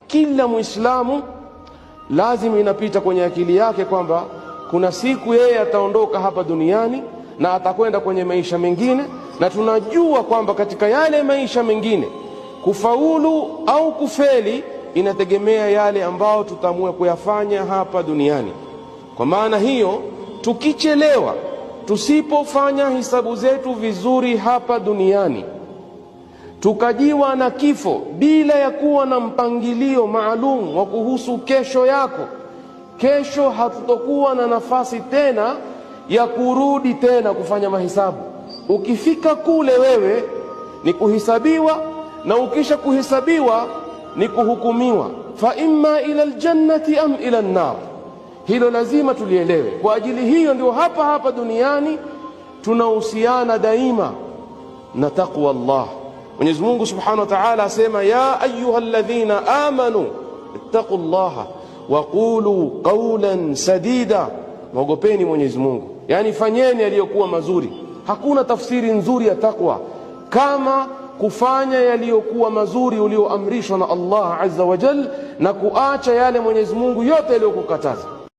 Kila Muislamu lazima inapita kwenye akili yake kwamba kuna siku yeye ataondoka hapa duniani na atakwenda kwenye maisha mengine, na tunajua kwamba katika yale maisha mengine kufaulu au kufeli inategemea yale ambao tutaamua kuyafanya hapa duniani. Kwa maana hiyo, tukichelewa, tusipofanya hisabu zetu vizuri hapa duniani, tukajiwa na kifo bila ya kuwa na mpangilio maalum wa kuhusu kesho yako, kesho hatutokuwa na nafasi tena ya kurudi tena kufanya mahisabu. Ukifika kule wewe ni kuhisabiwa, na ukisha kuhisabiwa ni kuhukumiwa, fa imma ila aljannati am ila an-nar. Hilo lazima tulielewe. Kwa ajili hiyo ndio hapa hapa duniani tunahusiana daima na taqwa Allah. Mwenyezi Mungu Subhanahu wa Ta'ala asema, ya ayyuhalladhina amanu ittaqullaha wa qulu qawlan sadida. Mwogopeni Mwenyezi Mungu, yani fanyeni yaliyokuwa mazuri. Hakuna tafsiri nzuri ya takwa kama kufanya yaliyokuwa mazuri ulioamrishwa na Allah Azza wa Jalla, na kuacha yale Mwenyezi Mungu yote aliyokukataza.